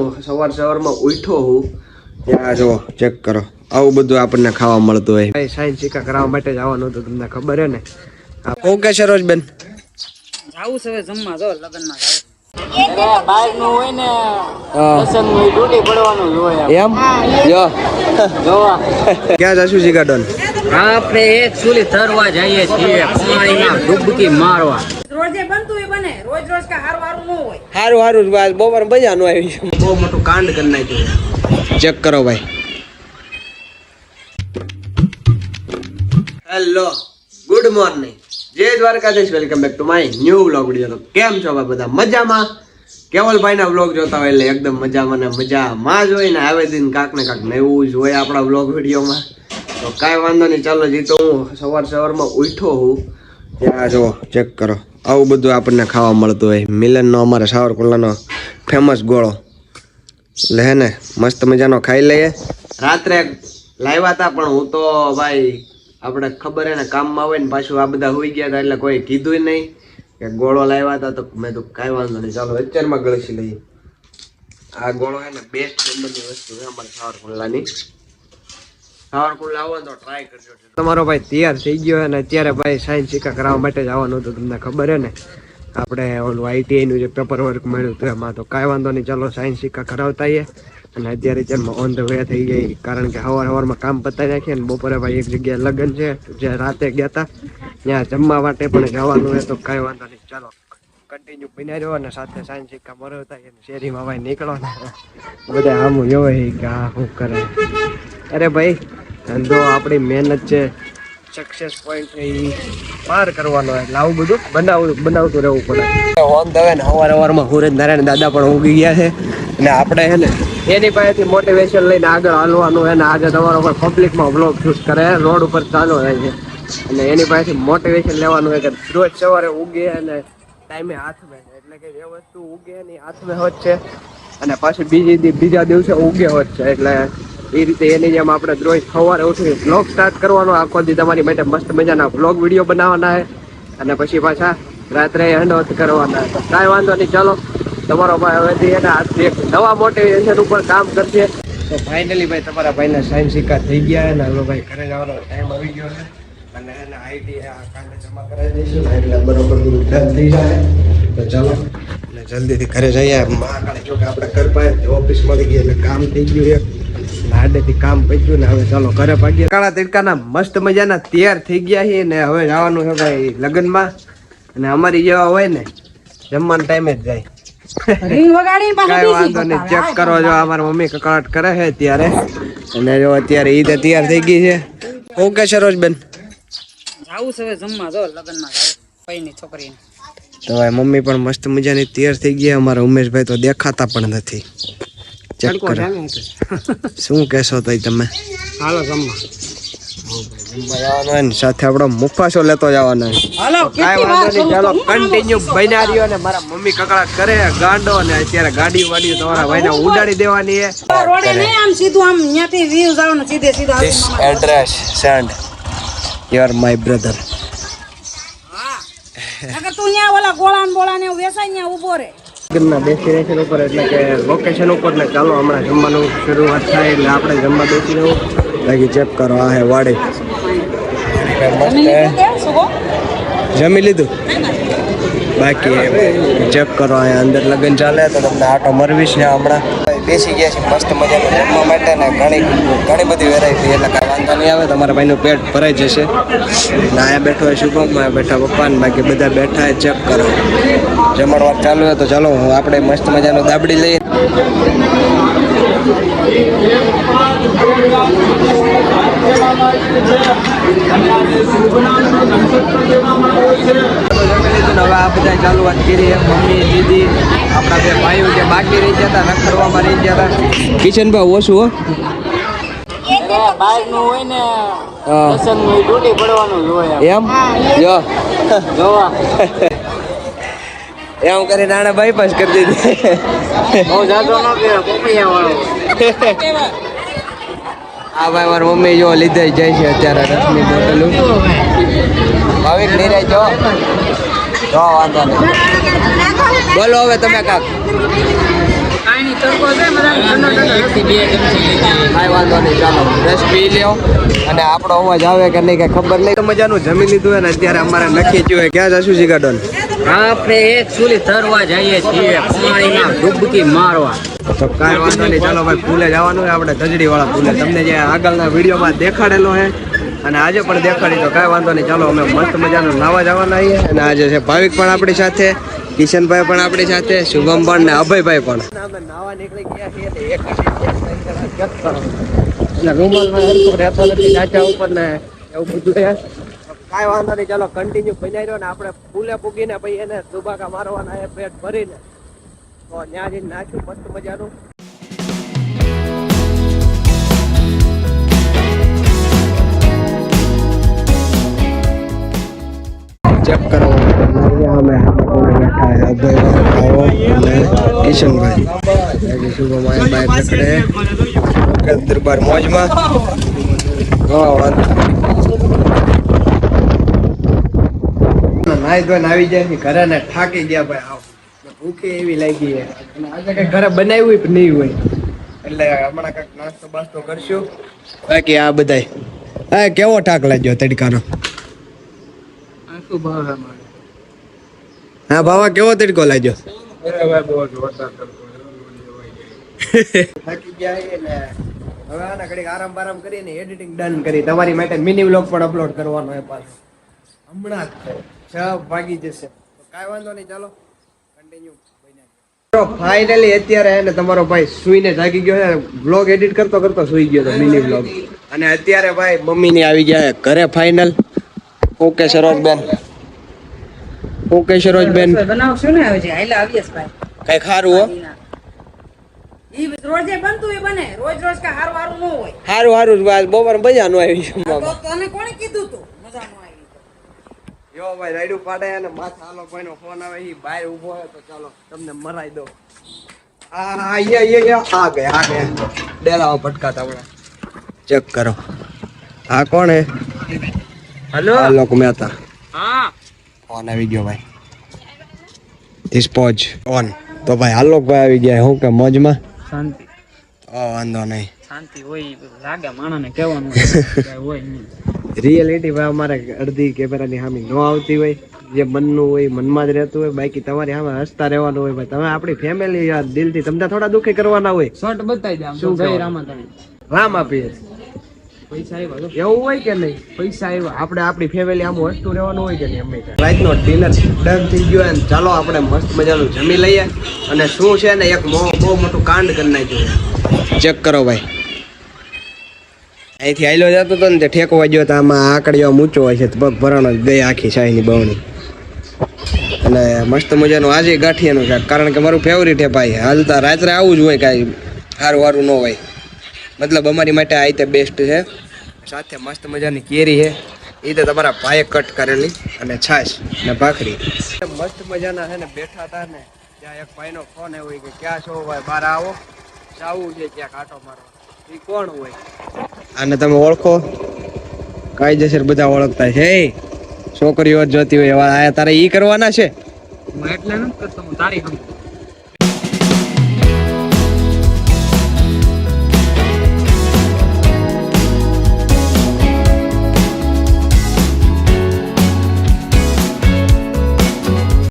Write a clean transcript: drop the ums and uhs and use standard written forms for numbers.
હું સવારમાં ઉઠ્યો હું ત્યાં જો ચેક કરો આવું બધું આપણને ખાવા મળતું હોય. સાયન્સ સિક્કા કરાવવા માટે જવાનું હતું, તમને ખબર હે ને. ઓકે સરોજ બેન આવું છે જમવા જો લગનમાં બહાર નું હોય ને લસણ નું ડૂટી પડવાનું હોય એમ જો જોવા ક્યાં જશું જીગાડોન? આપણે એક સુલી તરવા જઈએ છીએ પાણીમાં ડૂબકી મારવા. રોજે બનતું એ બને, રોજ રોજ કા હારું હારું ન હોય. હારું હારું બપોર મજા નો આવી. બહુ મોટું કાંડ કરી નાખ્યું. ચેક કરો ભાઈ. હેલો ગુડ મોર્નિંગ, જય Dwarkadhish, welcome back to my new vlog video. કેમ છો બધા? મજામાં? કેવલભાઈ ના વ્લોગ જોતા હોય એટલે એકદમ મજામાં ને મજામાં જ હોય ને. આવે દિન કાક ને કાક નવું જ હોય આપણા વ્લોગ વિડીયોમાં, તો કાંઈ વાંધો નહીં. ચાલો જી તો હું સવારમાં ઉઠ્યો હું ત્યાં જો ચેક કરો આવું બધું આપણને ખાવા મળતું હોય. મિલનનો અમારે સાવરકુંડલાનો ફેમસ ગોળો એટલે હે ને મસ્ત મજાનો ખાઈ લઈએ. રાત્રે લાવ્યા હતા પણ હું તો ભાઈ આપણે ખબર હે ને કામમાં હોય ને પાછું આ બધા હોઈ ગયા હતા એટલે કોઈ કીધું નહીં કે ગોળો લાવ્યા હતા. તો મેં તો કાંઈ વાંધો નહીં, ચાલો અત્યારમાં ગળસી લઈએ. આ ગોળો હે ને બેસ્ટ નંબરની વસ્તુ છે અમારે સાવરકુંડલાની. સાવરકુંડલા આવો તો ટ્રાય કરજો. તમારો ભાઈ તૈયાર થઈ ગયો અને અત્યારે ભાઈ સાયન્સ સિક્કા કરાવવા માટે જવાનું હતું, તમને ખબર હે ને. આપણે ઓલું આઈટીઆઈનું જે પેપર વર્ક મળ્યું હતું એમાં. તો કાંઈ વાંધો નહીં, ચાલો સાયન્સ સિક્કા કરાવતા આવીએ. અને અત્યારે ચાલમાં ઓન ધ વે થઈ ગઈ, કારણ કે સવારમાં કામ પતાવી નાખીએ ને બપોરે ભાઈ એક જગ્યાએ લગ્ન છે જે રાતે ગયા હતા ત્યાં જમવા માટે પણ જવાનું હોય. તો કાંઈ વાંધો નહીં, ચાલો કન્ટિન્યુ બન્યા રહ્યો અને સાથે સાયન્સ સિક્કા મરવતા શેરીમાં ભાઈ નીકળો ને બધા આમું જોવે કે આ શું કરે. અરે ભાઈ ધંધો આપણી મહેનત છે, સક્સેસ પોઈન્ટ છે એ પાર કરવાનો એટલે આવું બધું બનાવતું રહેવું પડે. ઓન ધ વે ને સવારમાં સૂરજ નારાયણ દાદા પણ ઉગી ગયા છે અને આપણે છે ને એની પાસેથી મોટિવેશન લઈને આગળ હાલવાનું છે. ને આજે તમારો પર પબ્લિકમાં બ્લોગ શૂટ કરે રોડ ઉપર ચાલુ રહે છે અને એની પાસેથી મોટિવેશન લેવાનું હોય કે રોજ સવારે ઉગે અને ટાઈમે હાથમાં છે, એટલે કે જે વસ્તુ ઉગે એની હાથમાં હોત છે અને પાછી બીજા દિવસે ઉગે હોત છે. એટલે એ રીતે એની જેમ આપણે રોજ સવારે ઉઠી બ્લોગ સ્ટાર્ટ કરવાનો, આખો દી તમારી માટે મસ્ત મજાના બ્લોગ વિડીયો બનાવવાના છે અને પછી પાછા રાત્રે હેન્ડ કરવાના. તો કાંઈ વાંધો નહીં, ચાલો તમારો ભાઈ હવેથી એના હાથથી એક નવા મોટિવેશન ઉપર કામ કરશે. તો ફાઇનલી ભાઈ તમારા ભાઈને સાયન્સ સિક્કા થઈ ગયા અને હવે ભાઈ ઘરે જવાનો ટાઈમ આવી ગયો છે અને એને આઈટી કાલે જમા કરાવી દઈશું એટલે બરોબર બધું ડન થઈ જાય. તો ચાલો એટલે જલ્દીથી ઘરે જઈએ. મહાકાળી ચોકે આપણે ઘર પાસે ઓફિસ મળી ગઈ એટલે કામ થઈ ગયું એક લાડેથી કામ પચ્યું ને હવે ચાલો ઘરે ભાગીએ. કાળા તિરકાના મસ્ત મજાના તૈયાર થઈ ગયા છે ને હવે જવાનું છે ભાઈ લગ્નમાં. અને અમારી જેવા હોય ને જમવાનો ટાઈમે જ જાય. કાંઈ વાંધો નહીં, ચેક કરો જો અમારા મમ્મી કકડાટ કરે છે ત્યારે. અને જો અત્યારે ઈદ તૈયાર થઈ ગઈ છે. ઓકે સરોજ બેન આવું છે જમવા જો લગનમાં ભાઈની છોકરીને. તો ભાઈ મમ્મી પણ મસ્ત મજાની તૈયાર થઈ ગયા. અમારા ઉમેશભાઈ તો દેખાતા પણ નથી. ચેક કરો શું કહેશો તો તમે? હાલો જમવા સાથે આપણો મુફાસો લેતો જવાનો. કાંઈ વાંધો નહીં, ચાલો કન્ટિન્યુ બન્યા રહ્યો. ને મારા મમ્મી કકડાટ કરે ગાંડો અને અત્યારે ગાડી વાડી તમારા ભાઈને ઉડાડી દેવાની છે. રોડે નહીં આમ સીધું આમ અહીંયાથી વ્યૂ જવાનું સીધે સીધા. This address send your my brother. નકર તું અહીંયા ઓલા ગોળાન બોળાને વેસાય અહીંયા ઊભો રહે. લગ્નના ડેસ્ટિનેશન ઉપર એટલે કે લોકેશન ઉપર ને ચાલો હમણાં જમવાનું શરૂઆત થાય એટલે આપણે જમવા બેસી રહું. બાકી ચેક કરો આ હે વાડી જમી લીધું. બાકી ચેક કરો અહીંયા અંદર લગ્ન ચાલે તો તમને આટો મરવીશ ને હમણાં બેસી ગયા છે મસ્ત મજાનું જમવા માટે ને ઘણી બધી વેરાયટી એટલે કાંઈ વાંધો નહીં આવે. તમારા ભાઈનું પેટ ભરાઈ જશે. ને અહીંયા બેઠો હોય શુભમ, બેઠા પપ્પા ને બાકી બધા બેઠા ચેક કરો. જમણવાર ચાલુ હોય તો ચાલો આપણે મસ્ત મજાનું દાબડી લઈએ. હવે આ બધા ચાલુઆત કરી. મમ્મી દીદી આપણા બે ભાઈઓ જે બાકી રહી ગયા હતા રખડવામાં રહી ગયા હતા. કિશનભાઈ ઓછું હો બહાર નું હોય ને લસણ નું ડૂટી પડવાનું હોય એમ જો જોવા એમ કરીને આને બાયપાસ કરી દીધી. બહુ જાજો ન કે પપૈયા વાળો. આ ભાઈ મારી મમ્મી જો લીધે જાય છે અત્યારે રસની બોટલું. ભાવિક નિરાય જો વાંધો નહીં. બોલો હવે તમે કાક. કાંઈ નહીં તડકો છે બધા ઠંડો ઠંડો 1 થી 2 ચમચી લીધી. કાંઈ વાંધો નહીં, ચાલો રસ પી લ્યો. અને આપણો અવાજ આવે કે નહીં કઈ ખબર નહીં. મજાનું જમી લીધું હોય ને અત્યારે અમારે નક્કી થયું હોય ક્યાં જશું જીગાડોન. આપણે એક ચૂલી તરવા જઈએ છીએ પાણીમાં ડૂબકી મારવા. તો કાંઈ વાંધો નહીં, ચાલો ભાઈ પુલે જવાનું હોય આપણે ગજડી વાળા પુલે. તમને જે આગળના વિડીયોમાં દેખાડેલો છે અને આજે પણ દેખાડી, તો કાંઈ વાંધો નહીં, ચાલો અમે મસ્ત મજાનું નાવા જવાના છીએ. અને આજે છે ભાવિક પણ આપણી સાથે, કિશનભાઈ પણ આપણી સાથે, શુભમ પણ ને અભયભાઈ પણ. અમે નાવા નીકળી ગયા છીએ એટલે એક રૂમાલમાં હરખું રહેતો નથી ચાચા ઉપર ને એવું બધું છે. કાંઈ વાંધો નહીં, ચાલો કન્ટિન્યુ બનાવી રહ્યો ને આપણે પુલે પૂગીને પછી એને દુબાકા મારવાના છે પેટ ભરીને. તો ત્યાં જઈને નાખ્યું મસ્ત મજાનું. ચેક કરો અમે કિશનભાઈ દરબાર મોજમાં. નાઈ ધોઈને આવી જાય છે ઘરે ને થાકી ગયા ભાઈ. આવ ભૂખી એવી લાગી છે અને આજે કઈ ઘરે બનાવ્યું પણ નહીં હોય એટલે હમણાં કઈક નાસ્તો બાસ્તો કરશું. બાકી આ બધાય હા કેવો ઠાક લાગ્યો તડકાનો? હા બાવા કેવો તડકો લાગ્યો? થાકી ગયા છે ને હવે આના ઘડીક આરામ બારામ કરીને એડિટિંગ ડન કરી તમારી માટે મિની વ્લોગ પણ અપલોડ કરવાનો છે પાછો હમણાં જ 6 વાગી જશે. તો કાંઈ વાંધો નહીં, ચાલો કન્ટિન્યુ. ફાઇનલી અત્યારે એને તમારો ભાઈ સુઈને જાગી ગયો છે. વ્લોગ એડિટ કરતો કરતો સુઈ ગયો હતો મિની વ્લોગ. અને અત્યારે ભાઈ મમ્મીની આવી ગયા છે ઘરે final. Okay Sarojben, okay Sarojben બનાવશું ને હવે આઈલા આવીએસ ભાઈ. કઈ ખારું હો ઈ રોજે બનતું એ બને, રોજ રોજ કા હારું હારું ન હોય. હારું હારું આજ બપોર મજા નો આવી. તો તને કોણે કીધું તું મજા ન આવી? યો ભાઈ રાઈડું પાડે અને માથા આલો કોઈનો ફોન આવે ઈ બહાર ઊભો હોય તો ચાલો તમને મરાઈ દો. આ ગયા ડેલાઓ ભટકાતા હમણાં. ચેક કરો આ કોણ હે? હેલો આલોક મહેતા. હા ફોન આવી ગયો ભાઈ. This pause on. તો ભાઈ આલોકભાઈ આવી ગયા હું કે મોજમાં? શાંતિ. વાંધો નહીં, શાંતિ હોય લાગે માણસને કહેવાનું હોય નહીં. રિયલિટી ભાઈ અમારે અડધી કેમેરાની સામે ન આવતી હોય. જે મનનું હોય મનમાં જ રહેતું હોય. બાકી તમારી સામે હસતા રહેવાનું હોય ભાઈ. તમે આપણી ફેમિલી યાર દિલથી તમને થોડા દુઃખી કરવાના હોય. શોર્ટ બતાવી દે આમ શું તો ગઈ કહેવાનું? રામા તને રામ આપીએ પૈસા આવ્યા એવું હોય કે નહીં? પૈસા આવ્યા આપણે આપણી ફેમિલી આમ હસતું રહેવાનું હોય કે નહીં? હંમેશા રાતનો ડિનર ડન થઈ ગયો અને ચાલો આપણે મસ્ત મજાનું જમી લઈએ. અને શું છે ને એક બહુ મોટું કાંડ કરી નાખ્યું. ચેક કરો ભાઈ. અહીંથી આયલો જતો હતો ને તે ઠેકો વાગ્યો તો આમાં આકડીઓ ઊંચો હોય છે તો પગ ભરાણો ગઈ આખી શાહીની બવણી. અને મસ્ત મજાનું આજે ગાંઠિયાનું શાક, કારણ કે મારું ફેવરિટ છે ભાઈ. હાલતા રાત્રે આવું જ હોય, કાંઈ સારું સારું ન હોય. મતલબ અમારી માટે આ રીતે બેસ્ટ છે. સાથે મસ્ત મજાની કેરી છે એ તો તમારા ભાઈએ કટ કરેલી અને છાશ ને ભાખરી. મસ્ત મજાના છે ને બેઠા હતા ને ત્યાં એક ભાઈનો ફોન આવ્યો કે ક્યાં છો ભાઈ, બહાર આવો, જાવું છે ક્યાં કાંટો મારવા. એ કોણ હોય? આને તમે ઓળખો? કાયદેસર બધા ઓળખતા છે. છોકરીઓ જ જોતી હોય એવા આયા તારે ઈ કરવાના છે? હું એટલે નથી કરતો, હું તારી હમ